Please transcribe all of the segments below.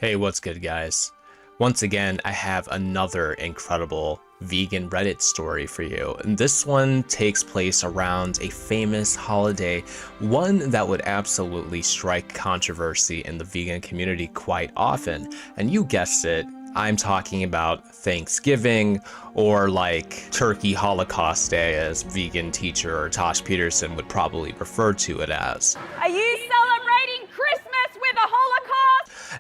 Hey, what's good, guys? Once again, I have another incredible vegan Reddit story for you. And this one takes place around a famous holiday, one that would absolutely strike controversy in the vegan community quite often. And you guessed it, I'm talking about Thanksgiving, or like Turkey Holocaust Day, as vegan teacher Tosh Peterson would probably refer to it as. Are you celebrating Christmas with a Holocaust?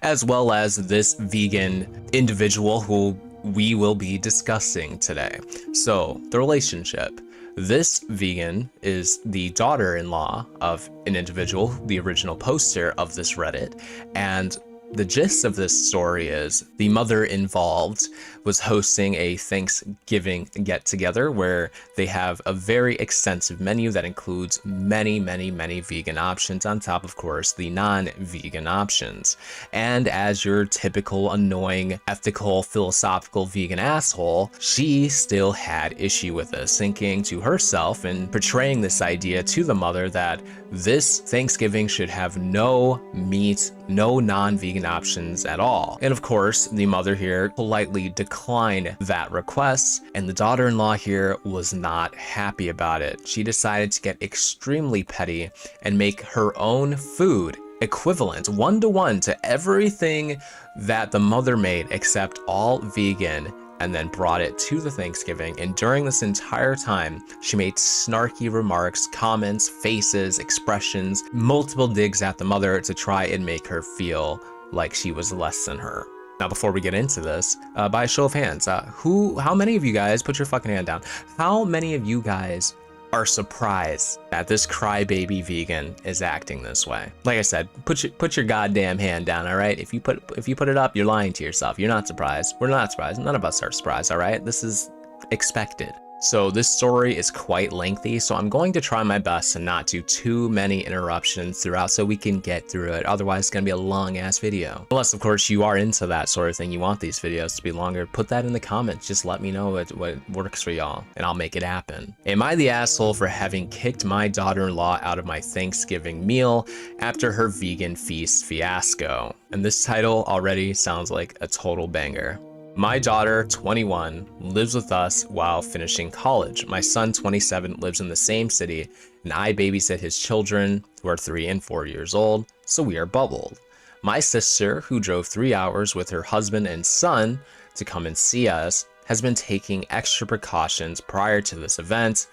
As well as this vegan individual who we will be discussing today. So, the relationship. This vegan is the daughter-in-law of an individual, the original poster of this Reddit, and the gist of this story is the mother involved was hosting a Thanksgiving get-together where they have a very extensive menu that includes many vegan options on top, of course, the non-vegan options. And as your typical annoying, ethical, philosophical vegan asshole, she still had issue with this, thinking to herself and portraying this idea to the mother that this Thanksgiving should have no meat, no non-vegan options at all. And of course, the mother here politely declined that request, and the daughter-in-law here was not happy about it. She decided to get extremely petty and make her own food equivalent one-to-one to everything that the mother made except all vegan, and then brought it to the Thanksgiving. And during this entire time, she made snarky remarks, comments, faces, expressions, multiple digs at the mother to try and make her feel like she was less than her. Now, before we get into this, by a show of hands, how many of you guys, put your fucking hand down, how many of you guys are surprised that this crybaby vegan is acting this way? Like I said, put your goddamn hand down, all right? If you put it up, you're lying to yourself. You're not surprised. We're not surprised. None of us are surprised, all right? This is expected. So this story is quite lengthy, so I'm going to try my best to not do too many interruptions throughout so we can get through it. Otherwise, it's gonna be a long ass video. Unless, of course, you are into that sort of thing. You want these videos to be longer. Put that in the comments. Just let me know what works for y'all, and I'll make it happen. Am I the asshole for having kicked my daughter-in-law out of my Thanksgiving meal after her vegan feast fiasco? And this title already sounds like a total banger. My daughter, 21, lives with us while finishing college. My son, 27, lives in the same city, and I babysit his children, who are 3 and 4 years old, so we are bubbled. My sister, who drove 3 hours with her husband and son to come and see us, has been taking extra precautions prior to this event.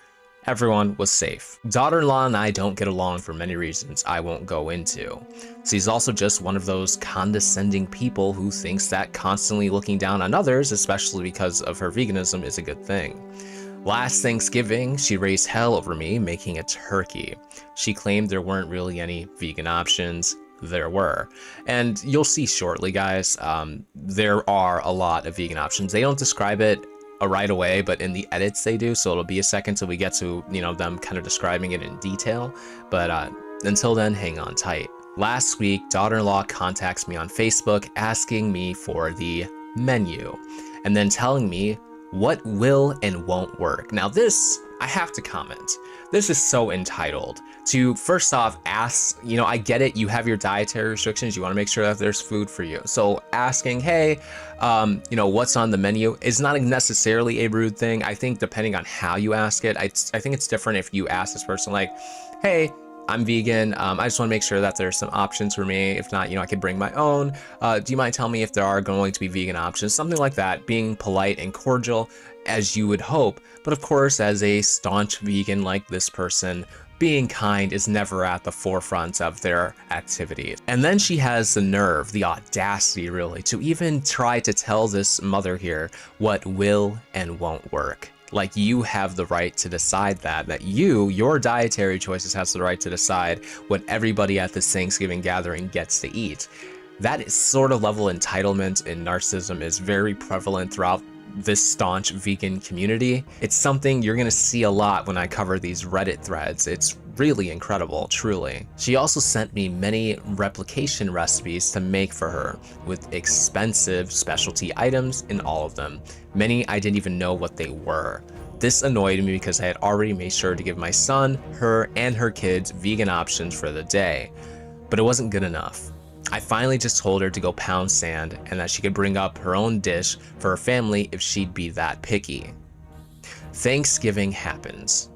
Everyone was safe. Daughter-in-law and I don't get along for many reasons I won't go into. She's also just one of those condescending people who thinks that constantly looking down on others, especially because of her veganism, is a good thing. Last Thanksgiving, she raised hell over me making a turkey. She claimed there weren't really any vegan options. There were. And you'll see shortly, guys, there are a lot of vegan options. They don't describe it right away, but in the edits they do, so it'll be a second till we get to, them kind of describing it in detail. But until then, hang on tight. Last week, daughter-in-law contacts me on Facebook asking me for the menu, and then telling me what will and won't work. Now this, I have to comment. This is so entitled to, first off, ask, I get it, you have your dietary restrictions, you want to make sure that there's food for you. So asking, hey, what's on the menu is not necessarily a rude thing. I think depending on how you ask it, I think it's different if you ask this person like, hey, I'm vegan, I just want to make sure that there's some options for me. If not, I could bring my own. Do you mind telling me if there are going to be vegan options? Something like that, being polite and cordial as you would hope. But of course, as a staunch vegan like this person, being kind is never at the forefront of their activities. And then she has the nerve, the audacity really, to even try to tell this mother here what will and won't work. Like you have the right to decide that your dietary choices has the right to decide what everybody at this Thanksgiving gathering gets to eat. That sort of level of entitlement and narcissism is very prevalent throughout this staunch vegan community. It's something you're gonna see a lot when I cover these Reddit threads. It's really incredible, truly. She also sent me many replication recipes to make for her, with expensive specialty items in all of them. Many I didn't even know what they were. This annoyed me because I had already made sure to give my son, her, and her kids vegan options for the day. But it wasn't good enough. I finally just told her to go pound sand and that she could bring up her own dish for her family if she'd be that picky. Thanksgiving happens.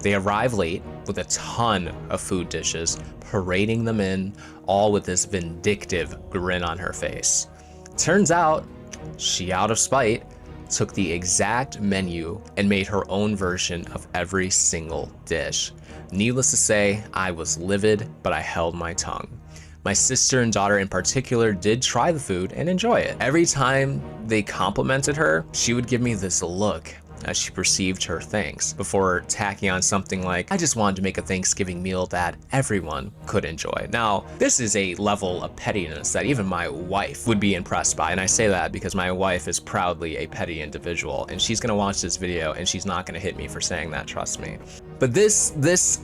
They arrive late with a ton of food dishes, parading them in, all with this vindictive grin on her face. Turns out, she, out of spite, took the exact menu and made her own version of every single dish. Needless to say, I was livid, but I held my tongue. My sister and daughter in particular did try the food and enjoy it. Every time they complimented her, she would give me this look as she perceived her thanks before tacking on something like, I just wanted to make a Thanksgiving meal that everyone could enjoy. Now, this is a level of pettiness that even my wife would be impressed by, and I say that because my wife is proudly a petty individual, and she's gonna watch this video and she's not gonna hit me for saying that, trust me. But this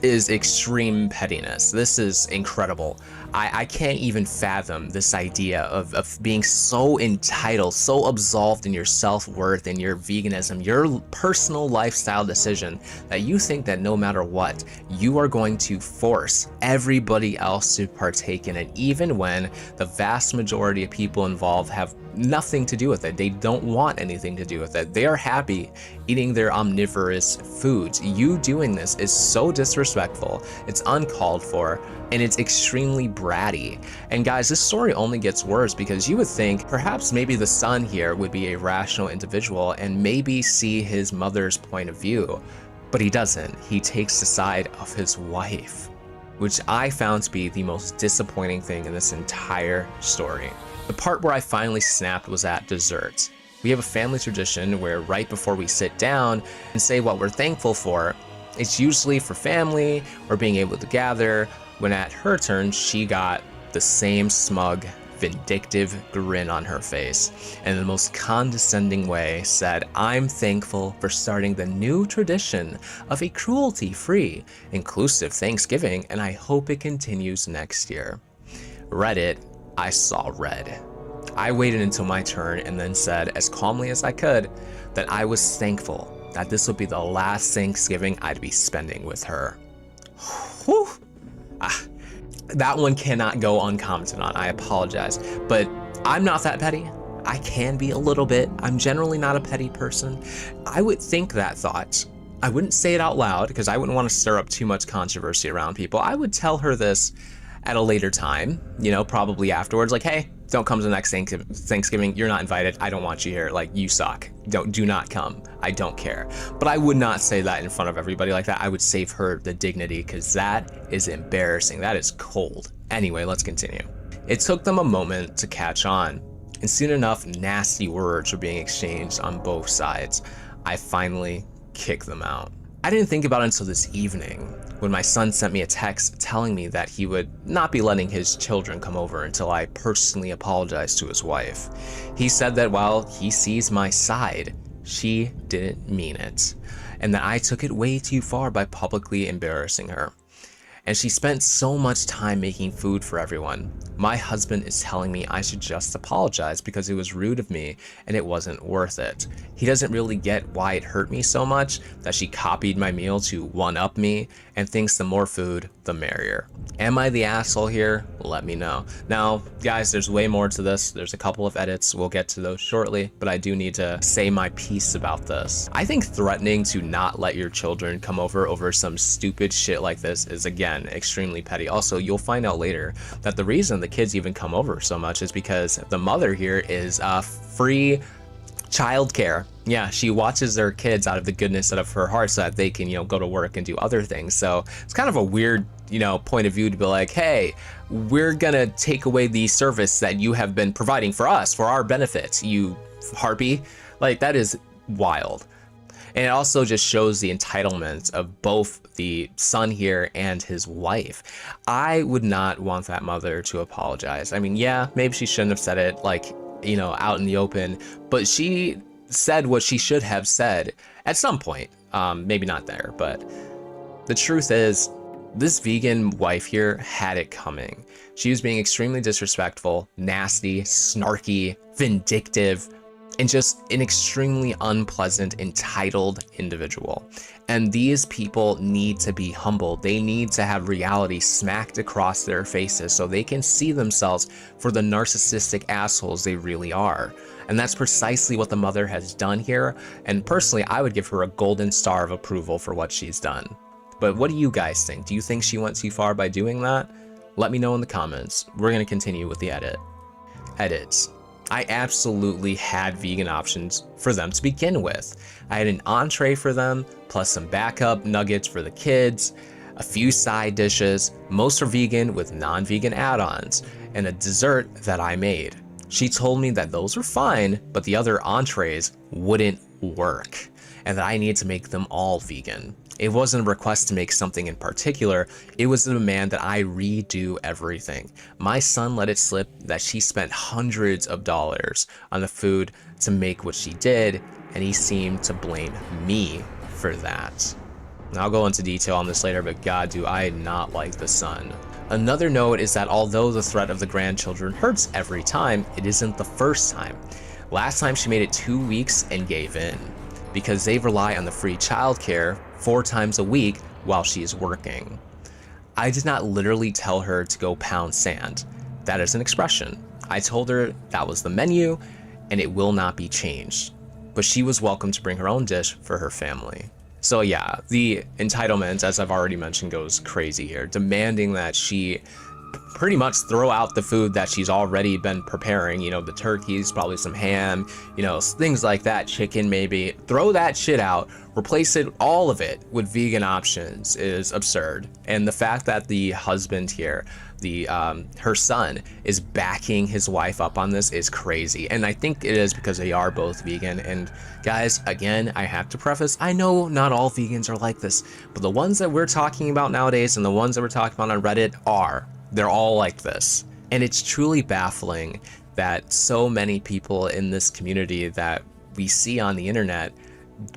is extreme pettiness. This is incredible. I can't even fathom this idea of being so entitled, so absolved in your self-worth and your veganism, your personal lifestyle decision, that you think that no matter what, you are going to force everybody else to partake in it, even when the vast majority of people involved have nothing to do with it. They don't want anything to do with it. They are happy eating their omnivorous foods. You doing this is so disrespectful, it's uncalled for, and it's extremely bratty. And guys, this story only gets worse because you would think perhaps maybe the son here would be a rational individual and maybe see his mother's point of view, but he doesn't. He takes the side of his wife, which I found to be the most disappointing thing in this entire story. The part where I finally snapped was at dessert. We have a family tradition where right before we sit down and say what we're thankful for, it's usually for family or being able to gather. When at her turn, she got the same smug, vindictive grin on her face, and in the most condescending way said, I'm thankful for starting the new tradition of a cruelty-free, inclusive Thanksgiving, and I hope it continues next year. Reddit, I saw red. I waited until my turn and then said, as calmly as I could, that I was thankful that this would be the last Thanksgiving I'd be spending with her. Whew. That one cannot go uncommented on. I apologize, but I'm not that petty. I can be a little bit. I'm generally not a petty person. I would think that thought. I wouldn't say it out loud because I wouldn't want to stir up too much controversy around people. I would tell her this at a later time, you know, probably afterwards, like, hey, don't come to the next Thanksgiving. You're not invited. I don't want you here. Like, you suck. Do not come. I don't care. But I would not say that in front of everybody like that. I would save her the dignity because that is embarrassing. That is cold. Anyway, let's continue. It took them a moment to catch on, and soon enough, nasty words were being exchanged on both sides. I finally kicked them out. I didn't think about it until this evening, when my son sent me a text telling me that he would not be letting his children come over until I personally apologized to his wife. He said that while he sees my side, she didn't mean it, and that I took it way too far by publicly embarrassing her. And she spent so much time making food for everyone. My husband is telling me I should just apologize because it was rude of me and it wasn't worth it. He doesn't really get why it hurt me so much that she copied my meal to one-up me and thinks the more food, the merrier. Am I the asshole here? Let me know. Now, guys, there's way more to this. There's a couple of edits. We'll get to those shortly, but I do need to say my piece about this. I think threatening to not let your children come over some stupid shit like this is, again, extremely petty. Also, you'll find out later that the reason the kids even come over so much is because the mother here is free childcare. Yeah, she watches their kids out of the goodness of her heart so that they can, you know, go to work and do other things. So it's kind of a weird, you know, point of view to be like, hey, we're gonna take away the service that you have been providing for us, for our benefit, you harpy. Like, that is wild. And it also just shows the entitlement of both the son here and his wife. I would not want that mother to apologize. I mean, yeah, maybe she shouldn't have said it, like, you know, out in the open, but she said what she should have said at some point. Maybe not there, but the truth is, this vegan wife here had it coming. She was being extremely disrespectful, nasty, snarky, vindictive. and just an extremely unpleasant, entitled individual. And these people need to be humbled. They need to have reality smacked across their faces so they can see themselves for the narcissistic assholes they really are. And that's precisely what the mother has done here. And personally, I would give her a golden star of approval for what she's done. But what do you guys think? Do you think she went too far by doing that? Let me know in the comments. We're going to continue with the edit. Edits. I absolutely had vegan options for them to begin with. I had an entree for them, plus some backup nuggets for the kids, a few side dishes, most are vegan with non-vegan add-ons, and a dessert that I made. She told me that those were fine, but the other entrees wouldn't work, and that I need to make them all vegan. It wasn't a request to make something in particular, it was a demand that I redo everything. My son let it slip that she spent hundreds of dollars on the food to make what she did, and he seemed to blame me for that. I'll go into detail on this later, but god, do I not like the son. Another note is that although the threat of the grandchildren hurts every time, it isn't the first time. Last time she made it 2 weeks and gave in, because they rely on the free childcare 4 times a week while she is working. I did not literally tell her to go pound sand. That is an expression. I told her that was the menu and it will not be changed. But she was welcome to bring her own dish for her family. So yeah, the entitlement, as I've already mentioned, goes crazy here, demanding that she pretty much throw out the food that she's already been preparing, you know, the turkeys, probably some ham, you know, things like that, chicken maybe. Throw that shit out, replace it, all of it, with vegan options is absurd. And the fact that the husband here, her son, is backing his wife up on this is crazy. And I think it is because they are both vegan. And guys, again, I have to preface, I know not all vegans are like this, but the ones that we're talking about nowadays and the ones that we're talking about on Reddit are. They're all like this. And it's truly baffling that so many people in this community that we see on the internet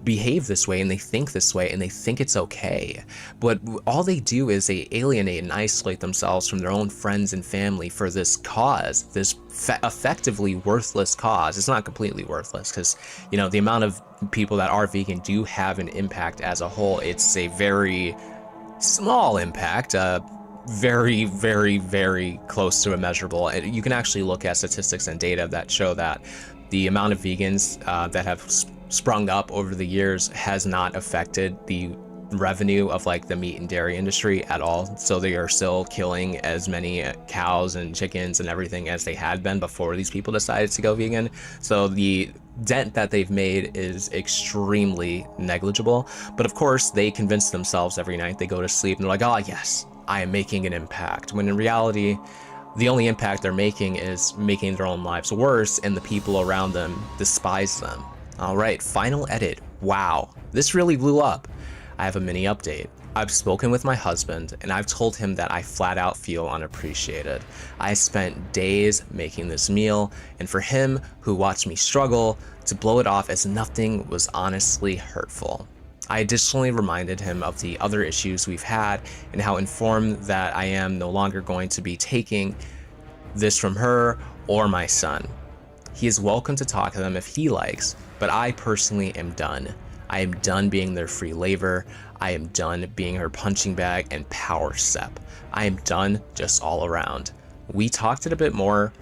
behave this way and they think this way and they think it's okay. But all they do is they alienate and isolate themselves from their own friends and family for this cause, this effectively worthless cause. It's not completely worthless because, you know, the amount of people that are vegan do have an impact as a whole. It's a very small impact, very, very, very close to immeasurable. You can actually look at statistics and data that show that the amount of vegans that have sprung up over the years has not affected the revenue of like the meat and dairy industry at all. So they are still killing as many cows and chickens and everything as they had been before these people decided to go vegan. So the dent that they've made is extremely negligible. But of course, they convince themselves every night they go to sleep and they're like, oh yes, I am making an impact, when in reality, the only impact they're making is making their own lives worse and the people around them despise them. All right, final edit. Wow, this really blew up. I have a mini update. I've spoken with my husband and I've told him that I flat out feel unappreciated. I spent days making this meal, and for him, who watched me struggle, to blow it off as nothing was honestly hurtful. I additionally reminded him of the other issues we've had and how informed that I am no longer going to be taking this from her or my son. He is welcome to talk to them if he likes, but I personally am done. I am done being their free labor. I am done being her punching bag and power step. I am done just all around. We talked it a bit more,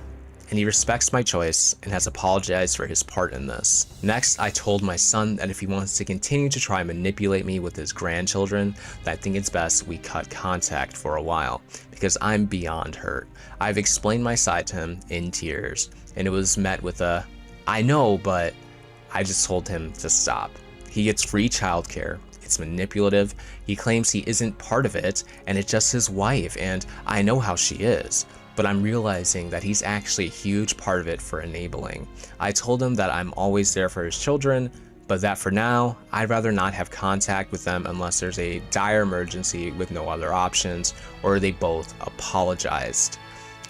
and he respects my choice and has apologized for his part in this. Next, I told my son that if he wants to continue to try and manipulate me with his grandchildren, that I think it's best we cut contact for a while, because I'm beyond hurt. I've explained my side to him in tears, and it was met with a, I know, but I just told him to stop. He gets free childcare. It's manipulative. He claims he isn't part of it, and it's just his wife, and I know how she is. But I'm realizing that he's actually a huge part of it for enabling. I told him that I'm always there for his children, but that for now, I'd rather not have contact with them unless there's a dire emergency with no other options, or they both apologized.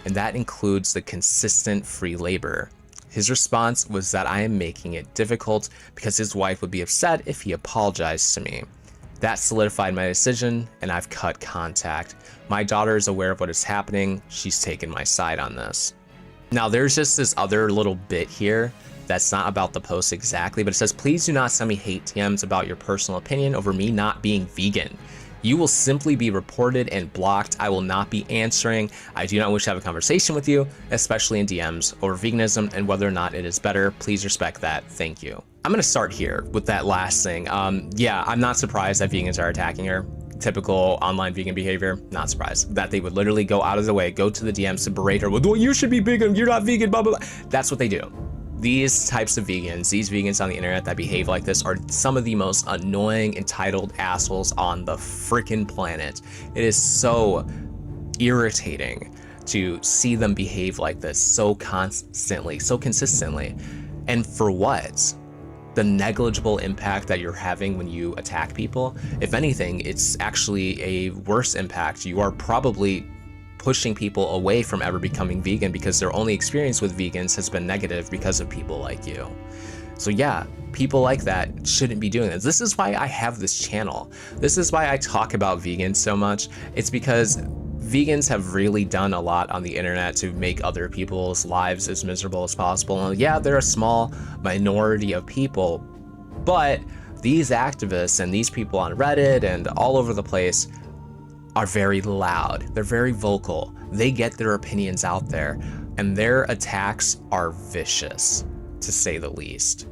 And that includes the consistent free labor. His response was that I am making it difficult because his wife would be upset if he apologized to me. That solidified my decision, and I've cut contact. My daughter is aware of what is happening. She's taken my side on this. Now, there's just this other little bit here That's not about the post exactly, but it says, please do not send me hate DMs about your personal opinion over me not being vegan. You will simply be reported and blocked. I will not be answering. I do not wish to have a conversation with you, especially in DMs, over veganism and whether or not it is better. Please respect that. Thank you. I'm gonna start here with that last thing. Yeah, I'm not surprised that vegans are attacking her. Typical online vegan behavior, not surprised. That they would literally go out of the way, go to the DMs to berate her with, well, you should be vegan, you're not vegan, blah, blah, blah. That's what they do. These types of vegans, these vegans on the internet that behave like this are some of the most annoying, entitled assholes on the freaking planet. It is so irritating to see them behave like this so constantly, so consistently. And for what? The negligible impact that you're having when you attack people. If anything, it's actually a worse impact. You are probably pushing people away from ever becoming vegan because their only experience with vegans has been negative because of people like you. So yeah, people like that shouldn't be doing this. This is why I have this channel. This is why I talk about vegans so much. It's because vegans have really done a lot on the internet to make other people's lives as miserable as possible. And yeah, they're a small minority of people, but these activists and these people on Reddit and all over the place are very loud. They're very vocal. They get their opinions out there, and their attacks are vicious, to say the least.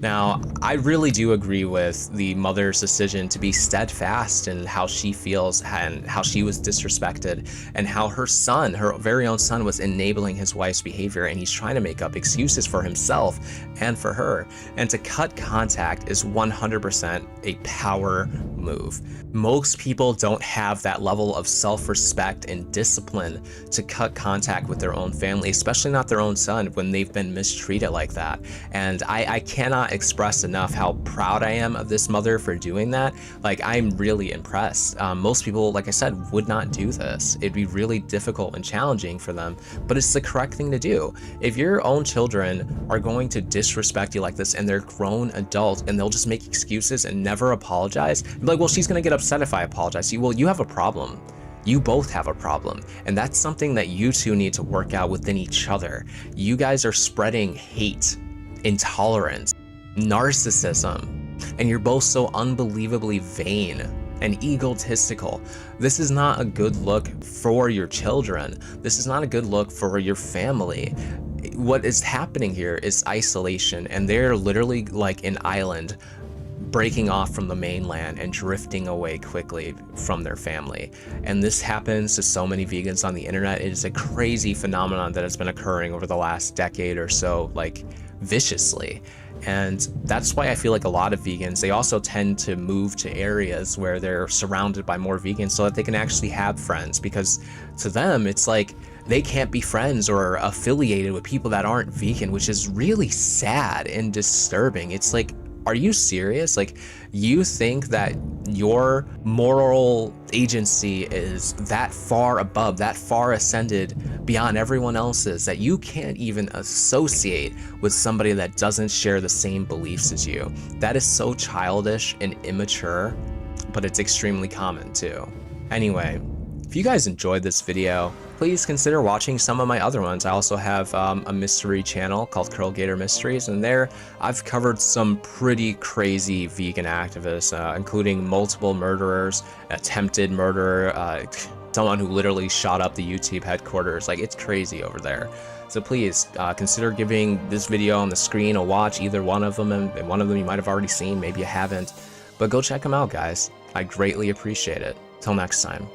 Now, I really do agree with the mother's decision to be steadfast in how she feels and how she was disrespected and how her son, her very own son, was enabling his wife's behavior, and he's trying to make up excuses for himself and for her. And to cut contact is 100% a power move. Most people don't have that level of self-respect and discipline to cut contact with their own family, especially not their own son when they've been mistreated like that. And I cannot express enough how proud I am of this mother for doing that. Like, I'm really impressed. Most people, like I said, would not do this. It'd be really difficult and challenging for them, but it's the correct thing to do. If your own children are going to disrespect you like this and they're grown adults and they'll just make excuses and never apologize, be like, well, she's gonna get upset if I apologize. Well, you have a problem. You both have a problem, and that's something that you two need to work out within each other. You guys are spreading hate, intolerance, narcissism, and you're both so unbelievably vain and egotistical. This is not a good look for your children. This is not a good look for your family. What is happening here is isolation, and they're literally like an island breaking off from the mainland and drifting away quickly from their family. And this happens to so many vegans on the internet. It is a crazy phenomenon that has been occurring over the last decade or so, like viciously. And that's why I feel like a lot of vegans, they also tend to move to areas where they're surrounded by more vegans so that they can actually have friends, because to them, it's like they can't be friends or affiliated with people that aren't vegan, which is really sad and disturbing. It's like, are you serious? Like, you think that your moral agency is that far above, that far ascended beyond everyone else's, that you can't even associate with somebody that doesn't share the same beliefs as you? That is so childish and immature, but it's extremely common too. Anyway, if you guys enjoyed this video, please consider watching some of my other ones. I also have a mystery channel called Curl Gator Mysteries, and there I've covered some pretty crazy vegan activists, including multiple murderers, attempted murderer, someone who literally shot up the YouTube headquarters. Like, it's crazy over there. So please consider giving this video on the screen a watch, either one of them, and one of them you might have already seen, maybe you haven't, but go check them out, guys. I greatly appreciate it. Till next time.